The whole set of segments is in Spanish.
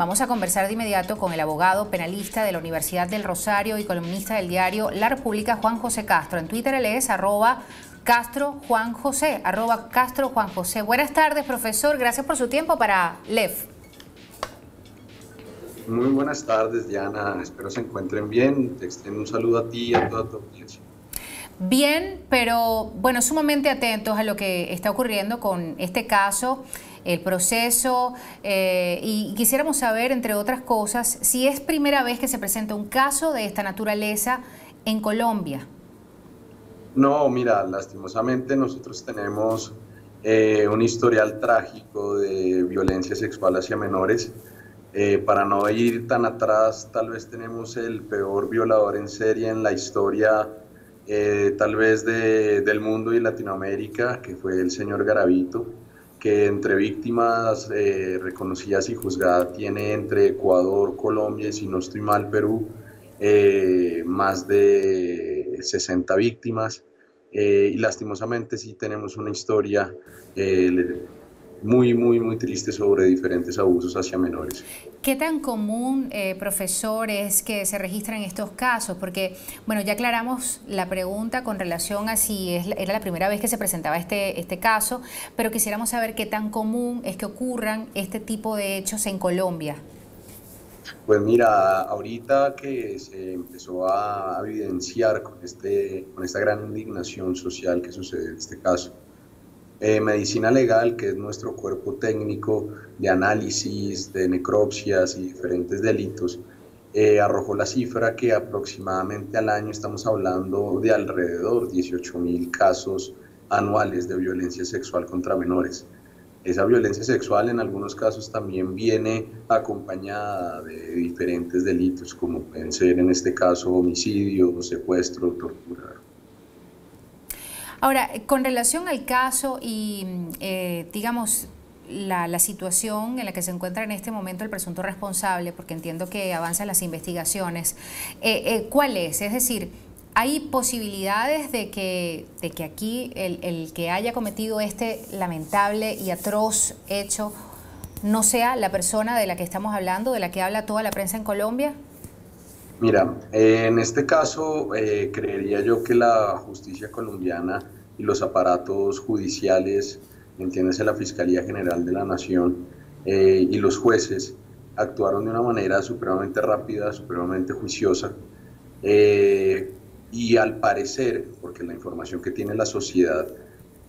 Vamos a conversar de inmediato con el abogado penalista de la Universidad del Rosario y columnista del diario La República, Juan José Castro. En Twitter él es @CastroJuanJosé, @CastroJuanJosé. Buenas tardes, profesor. Gracias por su tiempo para LEF. Muy buenas tardes, Diana. Espero se encuentren bien. Te extiendo un saludo a ti y a toda tu audiencia. Bien, pero bueno, sumamente atentos a lo que está ocurriendo con este caso, el proceso, y quisiéramos saber, entre otras cosas, si es primera vez que se presenta un caso de esta naturaleza en Colombia. No, mira, lastimosamente nosotros tenemos un historial trágico de violencia sexual hacia menores. Para no ir tan atrás, tal vez tenemos el peor violador en serie en la historia, tal vez del mundo y Latinoamérica, que fue el señor Garavito, que entre víctimas reconocidas y juzgadas tiene entre Ecuador, Colombia y, si no estoy mal, Perú, más de 60 víctimas. Y lastimosamente sí tenemos una historia muy triste sobre diferentes abusos hacia menores. ¿Qué tan común, profesor, es que se registran estos casos? Porque, bueno, ya aclaramos la pregunta con relación a si era la primera vez que se presentaba este caso, pero quisiéramos saber qué tan común es que ocurran este tipo de hechos en Colombia. Pues mira, ahorita que se empezó a evidenciar con esta gran indignación social que sucede en este caso, Medicina Legal, que es nuestro cuerpo técnico de análisis, de necropsias y diferentes delitos, arrojó la cifra que aproximadamente al año estamos hablando de alrededor de 18.000 casos anuales de violencia sexual contra menores. Esa violencia sexual en algunos casos también viene acompañada de diferentes delitos, como pueden ser en este caso homicidio, secuestro, tortura. Ahora, con relación al caso y, digamos, la situación en la que se encuentra en este momento el presunto responsable, porque entiendo que avanzan las investigaciones, ¿cuál es? Es decir, ¿hay posibilidades de que aquí el que haya cometido este lamentable y atroz hecho no sea la persona de la que estamos hablando, de la que habla toda la prensa en Colombia? Mira, en este caso creería yo que la justicia colombiana y los aparatos judiciales, entiéndase la Fiscalía General de la Nación y los jueces, actuaron de una manera supremamente rápida, supremamente juiciosa, y al parecer, porque la información que tiene la sociedad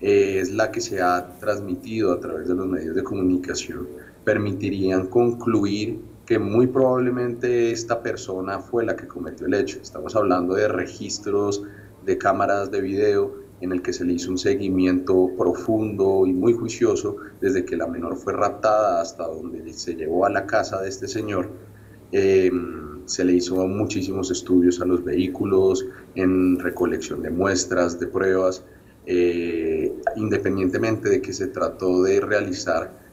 es la que se ha transmitido a través de los medios de comunicación, permitirían concluir que muy probablemente esta persona fue la que cometió el hecho. Estamos hablando de registros de cámaras de video en el que se le hizo un seguimiento profundo y muy juicioso desde que la menor fue raptada hasta donde se llevó a la casa de este señor. Se le hizo muchísimos estudios a los vehículos, en recolección de muestras, de pruebas, independientemente de que se trató de realizar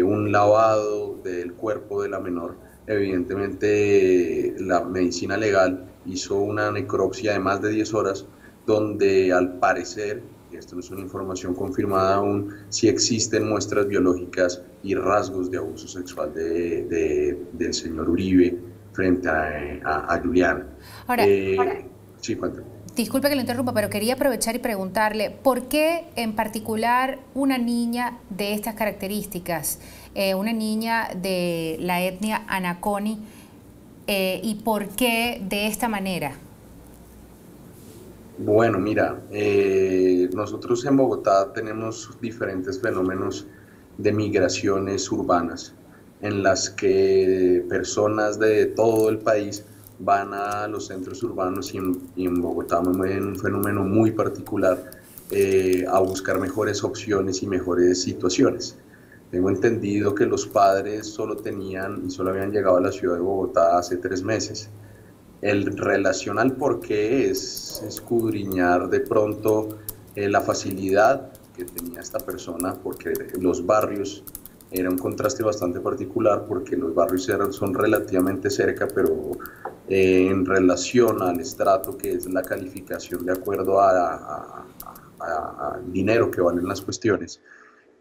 un lavado del cuerpo de la menor. Evidentemente la medicina legal hizo una necropsia de más de 10 horas donde al parecer, esto no es una información confirmada aún, sí existen muestras biológicas y rasgos de abuso sexual del señor Uribe frente a Juliana. Ahora, sí, cuéntame. Disculpe que lo interrumpa, pero quería aprovechar y preguntarle, ¿por qué en particular una niña de estas características, una niña de la etnia Anaconi, y por qué de esta manera? Bueno, mira, nosotros en Bogotá tenemos diferentes fenómenos de migraciones urbanas en las que personas de todo el país van a los centros urbanos y en Bogotá hay un fenómeno muy particular a buscar mejores opciones y mejores situaciones. Tengo entendido que los padres solo habían llegado a la ciudad de Bogotá hace 3 meses. En relación al por qué es escudriñar de pronto la facilidad que tenía esta persona, porque los barrios era un contraste bastante particular, porque los barrios son relativamente cerca, pero en relación al estrato, que es la calificación de acuerdo al dinero que valen las cuestiones,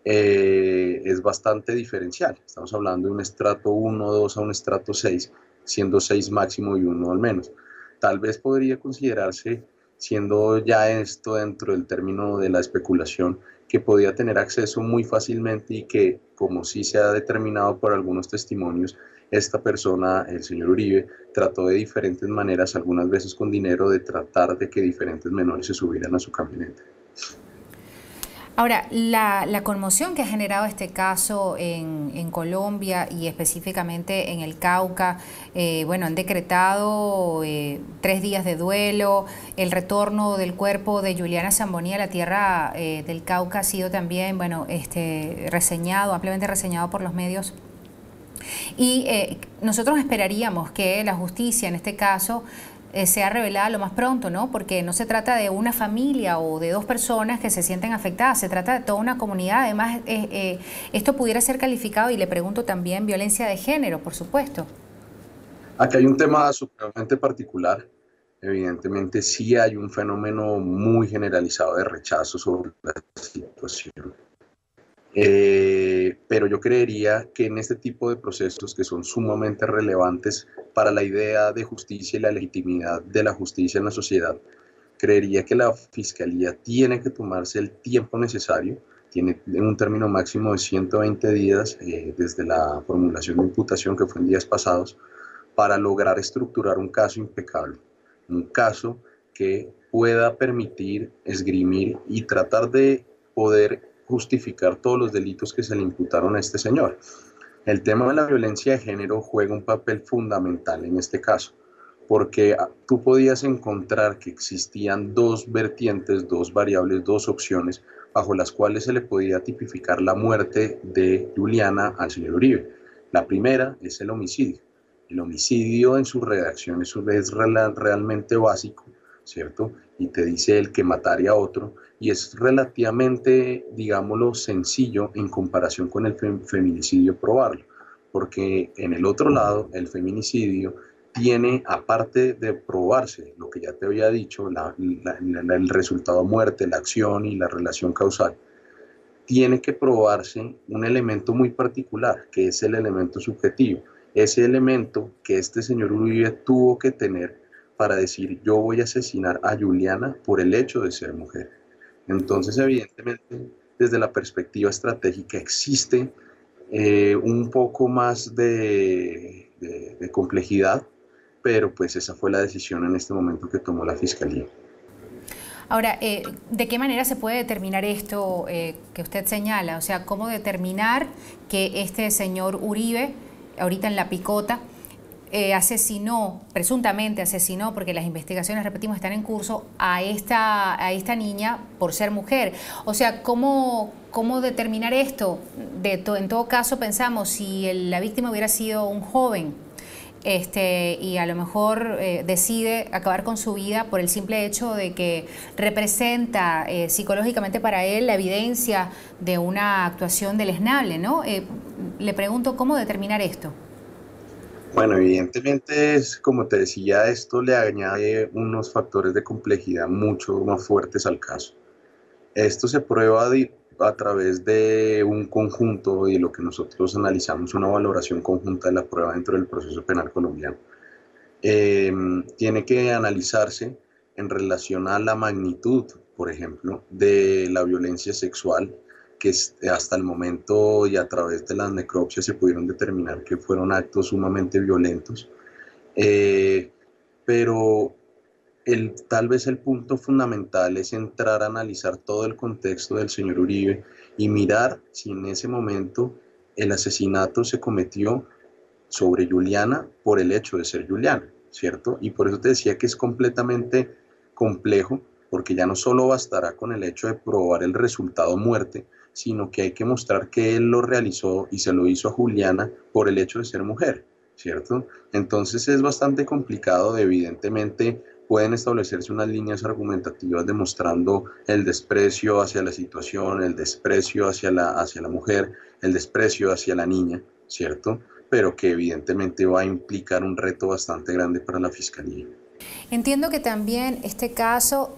es bastante diferencial. Estamos hablando de un estrato 1, 2 a un estrato 6, siendo 6 máximo y 1 al menos. Tal vez podría considerarse, siendo ya esto dentro del término de la especulación, que podía tener acceso muy fácilmente y que, como sí se ha determinado por algunos testimonios, esta persona, el señor Uribe, trató de diferentes maneras, algunas veces con dinero, de tratar de que diferentes menores se subieran a su camioneta. Ahora, la conmoción que ha generado este caso en Colombia y específicamente en el Cauca, bueno, han decretado 3 días de duelo. El retorno del cuerpo de Juliana Zamboní a la tierra del Cauca ha sido también, bueno, reseñado, ampliamente reseñado por los medios. Y nosotros esperaríamos que la justicia, en este caso, sea revelada lo más pronto, ¿no? Porque no se trata de una familia o de dos personas que se sienten afectadas, se trata de toda una comunidad. Además, esto pudiera ser calificado, y le pregunto también, violencia de género, por supuesto. Aquí hay un tema supremamente particular. Evidentemente sí hay un fenómeno muy generalizado de rechazo sobre la situación. Pero yo creería que en este tipo de procesos que son sumamente relevantes para la idea de justicia y la legitimidad de la justicia en la sociedad, creería que la Fiscalía tiene que tomarse el tiempo necesario, tiene un término máximo de 120 días desde la formulación de imputación, que fue en días pasados, para lograr estructurar un caso impecable, un caso que pueda permitir esgrimir y tratar de poder justificar todos los delitos que se le imputaron a este señor. El tema de la violencia de género juega un papel fundamental en este caso, porque tú podías encontrar que existían dos vertientes, dos variables, dos opciones bajo las cuales se le podía tipificar la muerte de Juliana al señor Uribe. La primera es el homicidio. El homicidio en su redacción es realmente básico, ¿cierto? Y te dice el que mataría a otro, y es relativamente, digámoslo, sencillo en comparación con el feminicidio probarlo, porque en el otro lado, el feminicidio tiene, aparte de probarse lo que ya te había dicho, el resultado muerte, la acción y la relación causal, tiene que probarse un elemento muy particular, que es el elemento subjetivo, ese elemento que este señor Uribe tuvo que tener para decir: yo voy a asesinar a Juliana por el hecho de ser mujer. Entonces, evidentemente, desde la perspectiva estratégica existe un poco más de complejidad, pero pues esa fue la decisión en este momento que tomó la Fiscalía. Ahora, ¿de qué manera se puede determinar esto que usted señala? O sea, ¿cómo determinar que este señor Uribe, ahorita en La Picota, asesinó, presuntamente asesinó, porque las investigaciones, repetimos, están en curso, a esta niña por ser mujer? O sea, ¿cómo determinar esto? En todo caso, pensamos, si la víctima hubiera sido un joven, y a lo mejor decide acabar con su vida por el simple hecho de que representa psicológicamente para él la evidencia de una actuación deleznable, ¿no? Le pregunto, ¿cómo determinar esto? Bueno, evidentemente, como te decía, esto le añade unos factores de complejidad mucho más fuertes al caso. Esto se prueba a través de un conjunto y lo que nosotros analizamos, una valoración conjunta de la prueba dentro del proceso penal colombiano. Tiene que analizarse en relación a la magnitud, por ejemplo, de la violencia sexual, que hasta el momento y a través de las necropsias se pudieron determinar que fueron actos sumamente violentos. Pero tal vez el punto fundamental es entrar a analizar todo el contexto del señor Uribe y mirar si en ese momento el asesinato se cometió sobre Juliana por el hecho de ser Juliana, ¿cierto? Y por eso te decía que es completamente complejo, porque ya no solo bastará con el hecho de probar el resultado muerte, sino que hay que mostrar que él lo realizó y se lo hizo a Juliana por el hecho de ser mujer, ¿cierto? Entonces es bastante complicado. Evidentemente pueden establecerse unas líneas argumentativas demostrando el desprecio hacia la situación, el desprecio hacia la mujer, el desprecio hacia la niña, ¿cierto? Pero que evidentemente va a implicar un reto bastante grande para la Fiscalía. Entiendo que también este caso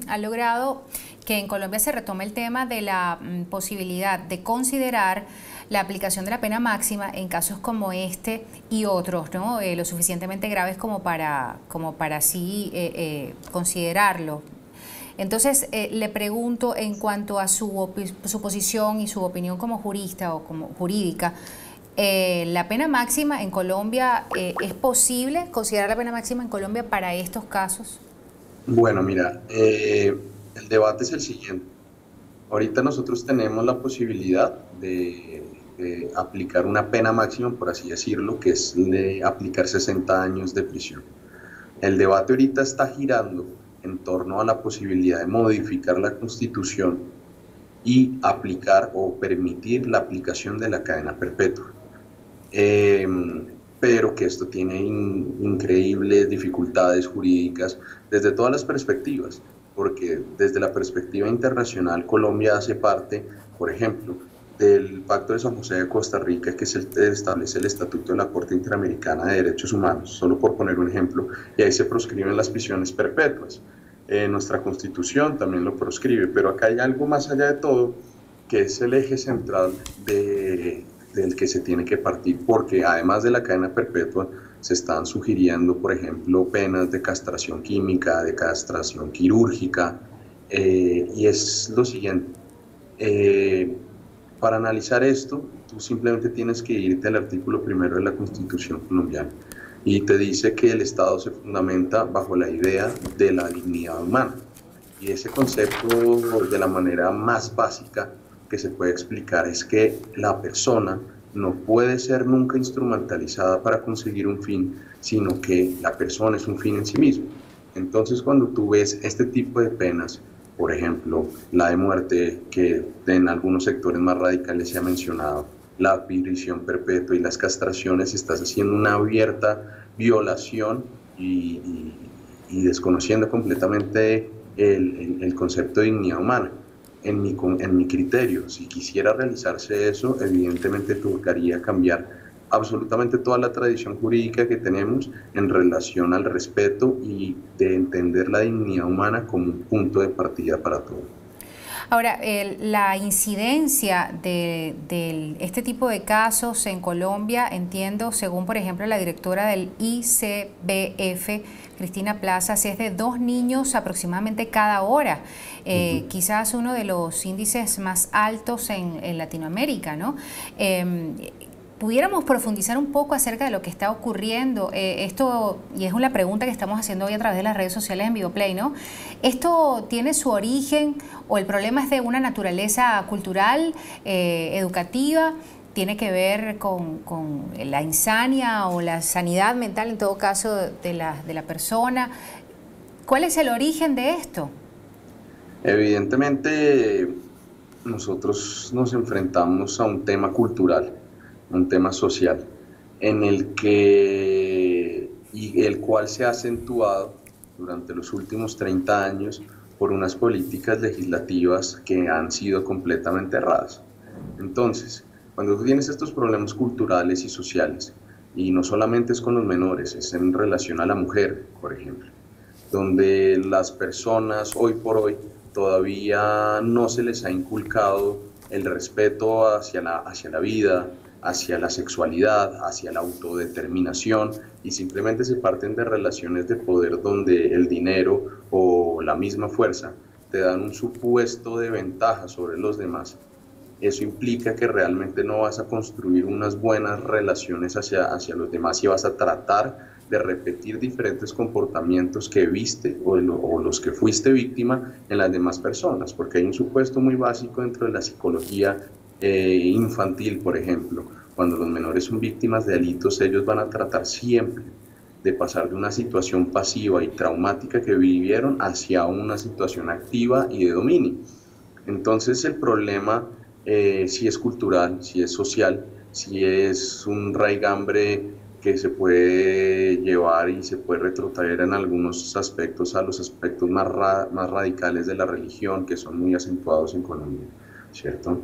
ha logrado que en Colombia se retome el tema de la posibilidad de considerar la aplicación de la pena máxima en casos como este y otros, ¿no? Lo suficientemente graves como para así considerarlo. Entonces, le pregunto en cuanto a su posición y su opinión como jurista o como jurídica, la pena máxima en Colombia, ¿es posible considerar la pena máxima en Colombia para estos casos? Bueno, mira, el debate es el siguiente. Ahorita nosotros tenemos la posibilidad de aplicar una pena máxima, por así decirlo, que es de aplicar 60 años de prisión. El debate ahorita está girando en torno a la posibilidad de modificar la Constitución y aplicar o permitir la aplicación de la cadena perpetua. Pero que esto tiene increíbles dificultades jurídicas desde todas las perspectivas, porque desde la perspectiva internacional Colombia hace parte, por ejemplo, del Pacto de San José de Costa Rica, que es establece el Estatuto de la Corte Interamericana de Derechos Humanos, solo por poner un ejemplo, y ahí se proscriben las prisiones perpetuas. Nuestra Constitución también lo proscribe, pero acá hay algo más allá de todo, que es el eje central del que se tiene que partir, porque además de la cadena perpetua, se están sugiriendo, por ejemplo, penas de castración química, de castración quirúrgica, y es lo siguiente. Para analizar esto, tú simplemente tienes que irte al artículo 1 de la Constitución colombiana y te dice que el Estado se fundamenta bajo la idea de la dignidad humana. Y ese concepto, de la manera más básica que se puede explicar, es que la persona no puede ser nunca instrumentalizada para conseguir un fin, sino que la persona es un fin en sí mismo. Entonces, cuando tú ves este tipo de penas, por ejemplo, la de muerte, que en algunos sectores más radicales se ha mencionado, la prisión perpetua y las castraciones, estás haciendo una abierta violación y desconociendo completamente el concepto de dignidad humana. En mi criterio, si quisiera realizarse eso, evidentemente tocaría cambiar absolutamente toda la tradición jurídica que tenemos en relación al respeto y de entender la dignidad humana como un punto de partida para todo. Ahora, la incidencia de este tipo de casos en Colombia, entiendo, según por ejemplo la directora del ICBF, Cristina Plazas, es de 2 niños aproximadamente cada hora. Quizás uno de los índices más altos en Latinoamérica, ¿no? ¿Pudiéramos profundizar un poco acerca de lo que está ocurriendo? Esto, y es una pregunta que estamos haciendo hoy a través de las redes sociales en Vivoplay, ¿no? ¿Esto tiene su origen o el problema es de una naturaleza cultural, educativa? ¿Tiene que ver con la insania o la sanidad mental, en todo caso, de la persona? ¿Cuál es el origen de esto? Evidentemente, nosotros nos enfrentamos a un tema cultural, un tema social, en el que, y el cual se ha acentuado durante los últimos 30 años por unas políticas legislativas que han sido completamente erradas. Entonces, cuando tú tienes estos problemas culturales y sociales, y no solamente es con los menores, es en relación a la mujer, por ejemplo, donde las personas hoy por hoy todavía no se les ha inculcado el respeto hacia la vida, hacia la sexualidad, hacia la autodeterminación, y simplemente se parten de relaciones de poder donde el dinero o la misma fuerza te dan un supuesto de ventaja sobre los demás. Eso implica que realmente no vas a construir unas buenas relaciones hacia los demás y vas a tratar de repetir diferentes comportamientos que viste o los que fuiste víctima en las demás personas, porque hay un supuesto muy básico dentro de la psicología infantil, por ejemplo. Cuando los menores son víctimas de delitos, ellos van a tratar siempre de pasar de una situación pasiva y traumática que vivieron hacia una situación activa y de dominio. Entonces el problema, si es cultural, si es social, si es un raigambre que se puede llevar y se puede retrotraer en algunos aspectos a los aspectos más radicales de la religión, que son muy acentuados en Colombia, ¿cierto?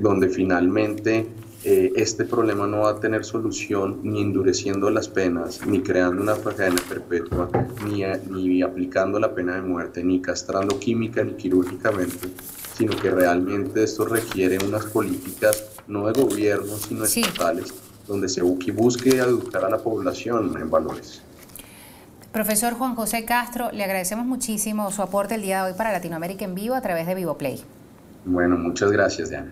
Donde finalmente este problema no va a tener solución ni endureciendo las penas, ni creando una cadena perpetua, ni aplicando la pena de muerte, ni castrando química ni quirúrgicamente, sino que realmente esto requiere unas políticas no de gobierno, sino Sí. estatales, donde se busque educar a la población en valores. Profesor Juan José Castro, le agradecemos muchísimo su aporte el día de hoy para Latinoamérica en Vivo a través de Vivo Play. Bueno, muchas gracias, Diana.